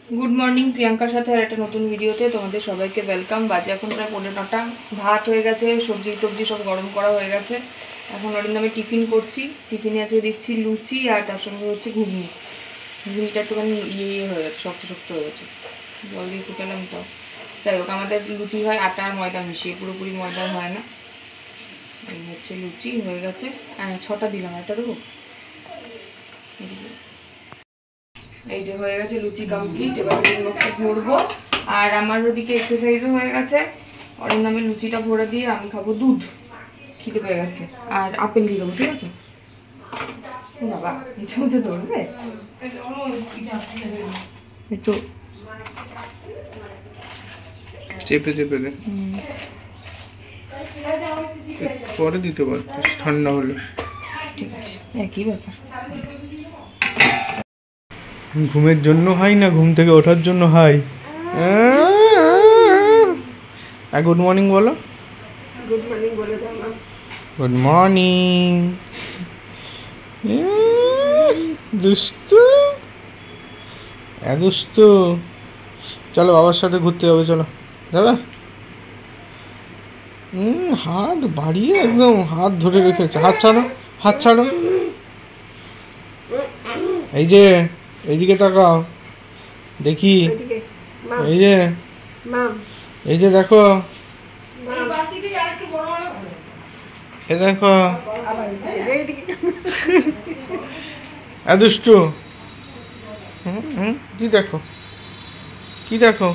Good morning प्रियंकार साथे और एक नतून भिडियोते तुम्हारे सबाइके वेलकाम। बाजे एखन प्राय 9:30 भात हो गेछे, सब्जी टब्जी सब गरम करा हो गेछे। एखन अरिंदमे टिफिन करछि। टिफिने आजके दिচ্ছি लुचि और तार संगे হচ্ছে ঘুগনি। ঘুগনিটা একটুখানি ইয়ে হয়ে গেছে, শক্ত শক্ত হয়ে গেছে, জল দিয়ে ফুটালাম। তো যাই হোক, আমাদের লুচি হয় আটা আর ময়দা মিশিয়ে, পুরোপুরি ময়দা হয় না। এই হচ্ছে লুচি হয়ে গেছে। আর 6টা দিলাম, এটা দেবো। এই যে হয়ে গেছে লুচি কমপ্লিট। এবার টিফিন বক্সে ভরবো। আর আমার ওদিকে এক্সারসাইজও হয়ে গেছে। অরিন্দমের লুচিটা ভরে দিয়ে আমি খাবো দুধ। খিদে পেয়ে গেছে। আর আপেল দিয়ে দেবো, ঠিক আছে? বাবা এটা মধ্যে ধরবে একটু চেপে চেপে দে, পরে দিতে পার, ঠান্ডা হলে। ঠিক আছে, একই ব্যাপার। ঘুমের জন্য হাই না ঘুম থেকে ওঠার জন্য হাই? গুড মর্নিং বলো। গুড মর্নিং বলে দাও না। Good morning. দুষ্টু দুষ্টু, চলো বাবার সাথে ঘুরতে যাবে, চলো যাবে? হাত বাড়িয়ে একদম হাত ধরে রেখেছে। হাত ছাড়ো, হাত ছাড়ো। এই যে এইদিকে তাকাও দেখি, এই যে এই যে দেখো, এ দেখো দুষ্টু। কি দেখো, কি দেখো?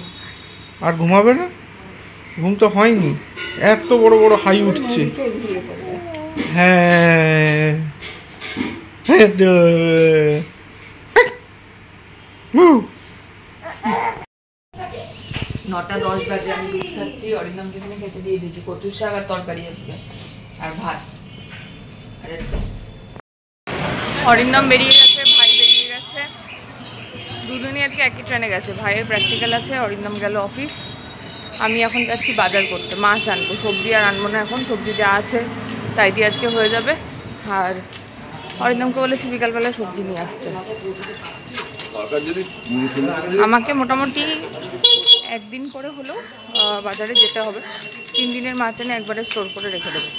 আর ঘুমাবে না? ঘুম তো হয়নি, এত বড় বড় হাই উঠছে। হ্যাঁ 9:10 বাজে। আমি দুধ খাচ্ছি। অরিন্দমকে খেতে দিয়ে দিয়েছি কচুর শাক আর তরকারি আজকে আর ভাত। অরিন্দম বেরিয়ে গেছে, ভাই বেরিয়ে গেছে। দুজনই আজকে একই ট্রেনে গেছে। ভাইয়ের প্র্যাকটিক্যাল আছে, অরিন্দম গেল অফিস। আমি এখন যাচ্ছি বাজার করতে, মাছ আনবো। সবজি আর আনবো না এখন, সবজি যা আছে তাই দিয়ে আজকে হয়ে যাবে। আর অরিন্দমকে বলেছি বিকালবেলায় সবজি নিয়ে আসতে। আমাকে মোটামুটি একদিন করে হলেও বাজারে যেতে হবে। 3 দিনের মাছ এনে একবারে স্টোর করে রেখে দেবো,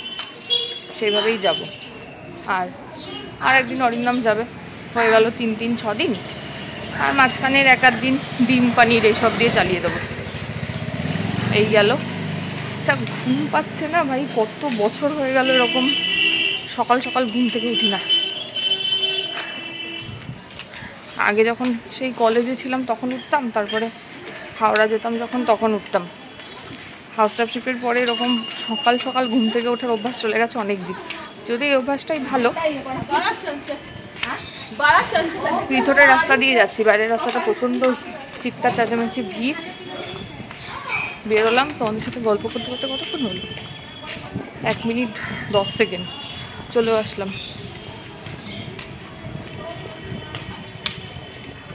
সেইভাবেই যাব। আর একদিন অরিন্দম যাবে, হয়ে গেল 3-6 দিন। আর মাঝখানের 1-8 দিন ডিম পানির এইসব দিয়ে চালিয়ে দেবো। এই গেল। আচ্ছা, ঘুম পাচ্ছে না ভাই, কত বছর হয়ে গেল এরকম সকাল সকাল ঘুম থেকে উঠি না। আগে যখন সেই কলেজে ছিলাম তখন উঠতাম, তারপরে হাওড়া যেতাম যখন তখন উঠতাম। হাউস স্টাফশিপের পরে এরকম সকাল সকাল ঘুম থেকে ওঠার অভ্যাস চলে গেছে অনেক দিন। যদি এই অভ্যাসটাই ভালো। ভিতরের রাস্তা দিয়ে যাচ্ছি, বাইরের রাস্তাটা প্রচণ্ড চিৎকার চেঁচামেচি ভিড়। বেরোলাম তোমাদের সাথে গল্প করতে করতে, কতক্ষণ হলো? 1 মিনিট 10 সেকেন্ড, চলে আসলাম।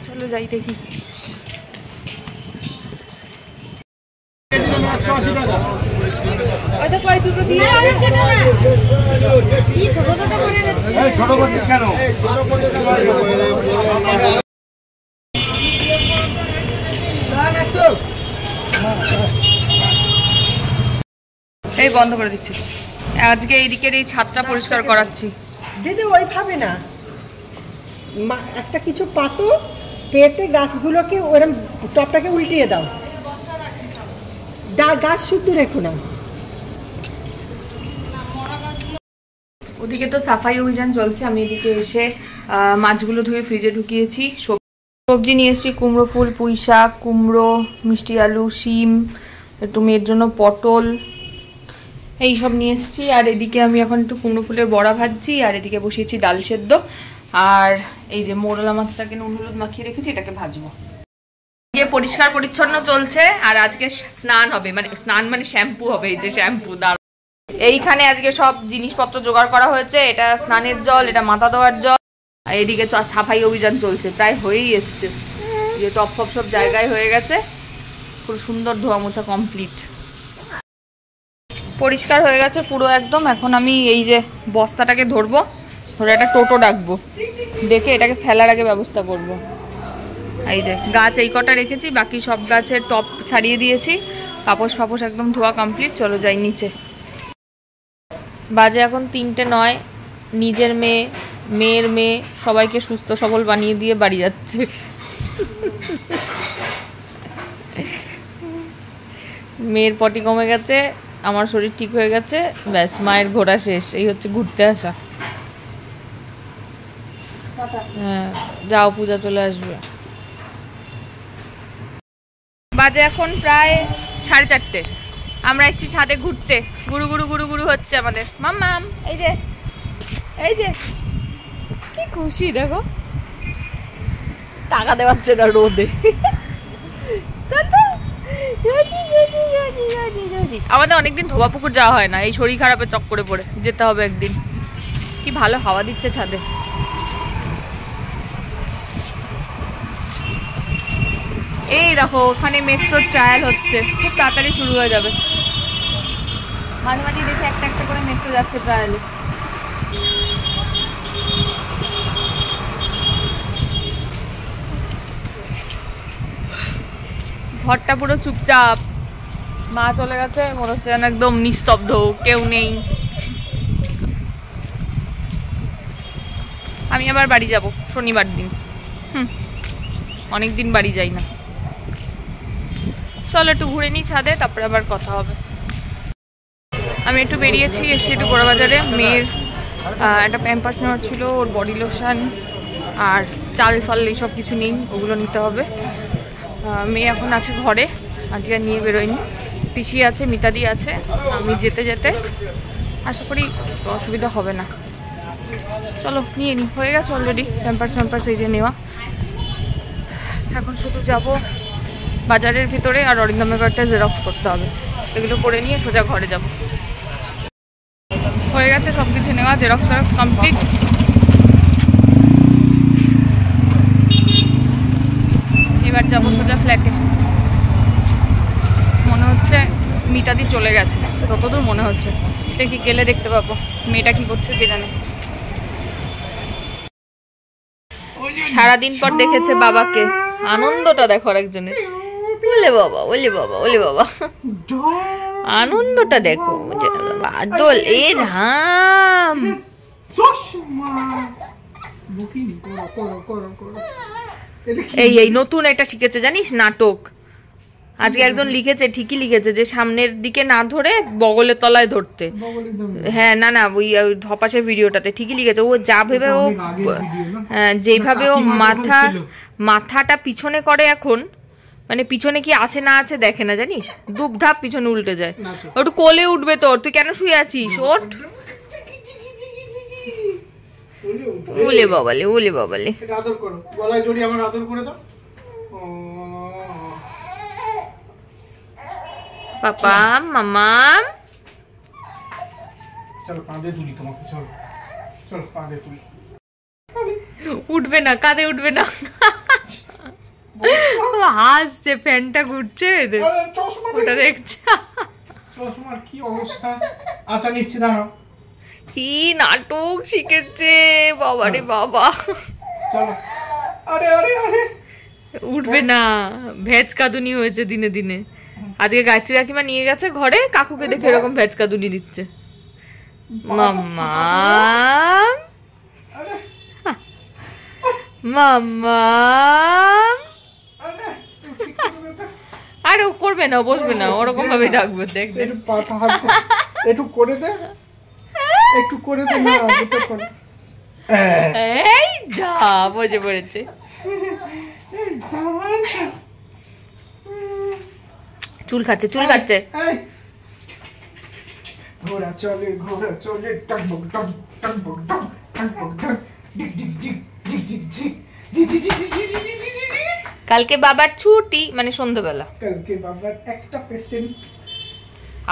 চলো যাই দেখি। এই বন্ধ করে দিচ্ছি। আজকে এইদিকের এই ছাদটা পরিষ্কার করাচ্ছি। দিদি ওইভাবে না, একটা কিছু পাতো পেতে গাছগুলোকে ওরম টপটাকে উল্টিয়ে দাও, গাছ শুদ্ধ রেখো না। ওদিকে তো সাফাই অভিযান চলছে। আমি এদিকে এসে মাছগুলো ধুয়ে ফ্রিজে ঢুকিয়েছি। সবজি নিয়ে এসেছি কুমড়ো ফুল, পুঁই শাক, কুমড়ো, মিষ্টি আলু, শিম, একটু মেয়ের জন্য পটল, এইসব নিয়ে এসেছি। আর এদিকে আমি এখন একটু কুমড়ো ফুলের বড়া ভাজছি। আর এদিকে বসিয়েছি ডাল সেদ্ধ। আর এই যে মোরলা মাছটাকে নুন হলুদ মাখিয়ে রেখেছি, এটাকে ভাজবো। পরিষ্কার পরিচ্ছন্ন চলছে। আর আজকে স্নান হবে, মানে স্নান মানে শ্যাম্পু হবে। এই যে শ্যাম্পু, এইখানে আজকে সব জিনিসপত্র জোগাড় করা হয়েছে। এটা স্নানের জল, এটা মাথা ধোয়ার জল। আর এদিকে সাফাই অভিযান চলছে, প্রায় হয়েই এসছে। যে টপ ফপ সব জায়গায় হয়ে গেছে, খুব সুন্দর ধোয়া মোছা কমপ্লিট। পরিষ্কার হয়ে গেছে পুরো একদম। এখন আমি এই যে বস্তাটাকে ধরবো, ধরে একটা টোটো ডাকবো, ডেকে এটাকে ফেলার আগে ব্যবস্থা করব। এই যে গাছ এই কটা রেখেছি, বাকি সব গাছের টপ ছাড়িয়ে দিয়েছি, পাপোশ ফাপোশ একদম ধোয়া কমপ্লিট। চলো যাই নিচে। বাজে এখন 3টে 9, নিজের মেয়ে, মেয়ের মেয়ে সবাইকে সুস্থ সবল বানিয়ে দিয়ে বাড়ি যাচ্ছে। মেয়ের পটি কমে গেছে, আমার শরীর ঠিক হয়ে গেছে, ব্যাস মায়ের ঘোরা শেষ। এই হচ্ছে ঘুরতে আসা। হ্যাঁ যাও, পূজা চলে আসবে। বাজে এখন প্রায় 4:30, আমরা এসেছি ছাদে ঘুরতে। গুরু গুরু গুরু গুরু হচ্ছে আমাদের মাম্মাম। এই যে এই যে কি খুশি দেখো, টাকা দেওয়াচ্ছে না রোদে। আমাদের অনেকদিন ধোবা পুকুর যাওয়া হয় না, এই শরীর খারাপের চক্করে পড়ে যেতে হবে একদিন। কি ভালো হাওয়া দিচ্ছে ছাদে। এই দেখো ওখানে মেট্রোর ট্রায়াল হচ্ছে, খুব তাড়াতাড়ি শুরু হয়ে যাবে। মাঝে মাঝে দেখে একটা একটা করে মেট্রো যাচ্ছে ট্রায়ালে। ঘরটা পুরো চুপচাপ, মা চলে গেছে, মনে হচ্ছে যেন একদম নিস্তব্ধ, কেউ নেই। আমি আবার বাড়ি যাব শনিবার দিন। অনেকদিন বাড়ি যাই না। চলো একটু ঘুরে নিই ছাদে, তারপরে আবার কথা হবে। আমি একটু বেরিয়েছি, এসে একটু বড় বাজারে মেয়ের একটা প্যাম্পার্স নেওয়ার ছিল, ওর বডি লোশন আর চাল ফাল এইসব কিছু নেই, ওগুলো নিতে হবে। মেয়ে এখন আছে ঘরে, আজকে নিয়ে বেরোয়নি। পিসি আছে, মিতাদি আছে। আমি যেতে যেতে আশা করি অসুবিধা হবে না। চলো নিয়ে নিই, হয়ে গেছে অলরেডি প্যাম্পার্স এই যে নেওয়া। এখন শুধু যাব বাজারের ভিতরে, আর অরিন্দমের কার্ডটা জেরক্স করতে হবে। এগুলো করে নিয়ে সোজা ঘরে যাব। হয়ে গেছে সব কিছু নেওয়া, জেরক্স ফেরক্স কমপ্লিট। এবার যাবো সোজা ফ্ল্যাটে। মনে হচ্ছে মিতাদি চলে গেছে, ততদূর মনে হচ্ছে। দেখি গেলে দেখতে পাবো মেয়েটা কি করছে কে জানে। সারাদিন পর দেখেছে বাবাকে, আনন্দটা দেখো একজনের। ওলে বাবা ওলে বাবা ওলে বাবা, আনন্দটা দেখো। বাদল এ রাম, এই এই নতুন একটা শিখেছে জানিস, নাটক। আজকে একজন লিখেছে, ঠিকই লিখেছে, যে সামনের দিকে না ধরে বগলের তলায় ধরতে। হ্যাঁ না না, ওই ধপাসের ভিডিওটাতে ঠিকই লিখেছে। ও যা ভেবে ও, হ্যাঁ যেভাবে ও মাথাটা পিছনে করে এখন, মানে পিছনে কি আছে না আছে দেখে না জানিস, দুপ ধাপ পিছনে উল্টে যায়। ওটু কোলে উঠবে তোর, তুই কেন শুয়ে আছিস? ওঠ। ওলে বাবালে ওলে বাবালে, আদর করো, গলায় জড়িয়ে আমার আদর করে দাও। পাপা মামা, চলো কাঁধে তুলি তোমাকে, চলো চলো কাঁধে তুলি। উঠবে না, কাঁধে উঠবে না। হাসছে, ফ্যানটা ঘুরছে, ওটা দেখছে। চশমার কি অবস্থা। আচ্ছা নিচ্ছি, দাঁড়াও। কি নাটক শিখেছে বাবারে বাবা। চলো। আরে আরে আরে, উঠবে না, ভেজ কাঁদুনি হয়েছে দিনে দিনে। আজকে গায়ত্রী কাকিমা নিয়ে গেছে ঘরে, কাকুকে দেখে এরকম ভেজ কাঁদুনি দিচ্ছে। মাম্মা মাম্মা, আরে ও করবে না, বসবে না, ওরকম ভাবে ডাকবে। দেখ একটু করে দে, একটু করে দে না। এই যা বসে পড়েছে। চুল খাচ্ছে, চুল খাচ্ছে। ঘোড়া চলে ঘোড়া চলে, টকবক টক টকবক টক টকবক টক, ডিক ডিক ডিক ডিক ডিক ডিক ডিক ডিক ডিক। কালকে বাবার ছুটি, মানে সন্ধ্যাবেলা। কালকে বাবার একটা পেশেন্ট।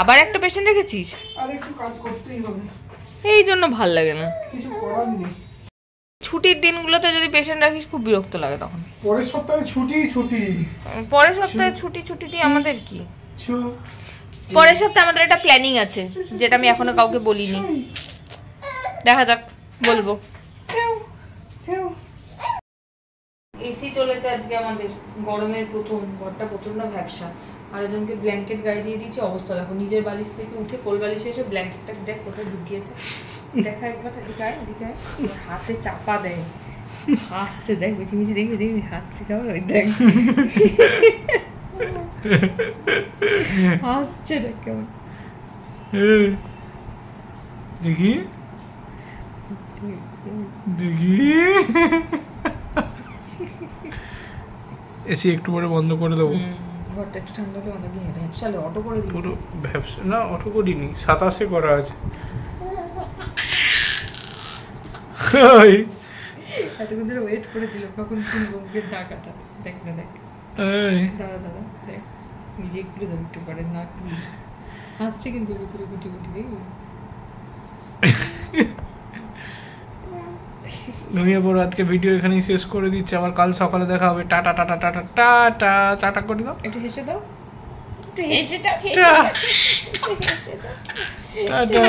আবার একটা পেশেন্ট রেখেছিস? আর একটু কাজ করতেই হবে, এই জন্য ভাল লাগে না। কিছু করার নেই। ছুটির দিনগুলোতে যদি পেশেন্ট রাখিস খুব বিরক্ত লাগে তখন। পরের সপ্তাহে ছুটি ছুটি, পরের সপ্তাহে ছুটি ছুটি দিয়ে আমাদের কি? পরের সপ্তাহে আমাদের একটা প্ল্যানিং আছে, যেটা আমি এখনো কাউকে বলিনি। দেখা যাক, বলবো। এসি চলেছে আজকে আমাদের, গরমের প্রথম, ঘরটা প্রচন্ড ভ্যাবসা। আরেকজনকে ব্ল্যাঙ্কেট গায়ে দিয়ে দিয়েছি, অবস্থা দেখো, নিজের বালিশ থেকে উঠে কোল বালিশে এসে ব্ল্যাঙ্কেটটা দেখ কোথায় ঢুকিয়েছে, দেখা একবার, এদিকে হাতে চাপা দেয়, হাসছে, দেখ মিছিমিছি, দেখবি দেখবি হাসছে কেমন, ওই দেখ হাসছে, দেখ কেমন, দেখি দেখি। এসি একটু পরে বন্ধ করে দেবো, ঘরটা একটু ঠান্ডা হলে অনেক ভ্যাবসালে অটো করে দিই। পুরো ব্যবসা না, অটো করিনি, 27-এ করা আছে। এতক্ষণ ধরে ওয়েট করেছিল কখন কিনবো, মুখের টাকাটা দেখ না, দেখ দাদা দাদা দেখ, নিজে একটু দেবো একটু পরে, না হাসছে কিন্তু ভিতরে গুটি গুটি, দেখবি ঘুমিয়ে পড়ো, আজকে ভিডিও এখানেই শেষ করে দিচ্ছি, আবার কাল সকালে দেখা হবে। Tata tata tata tata tata করে দাও, একটু হেসে দাও, একটু হেসে দাও, টাটা।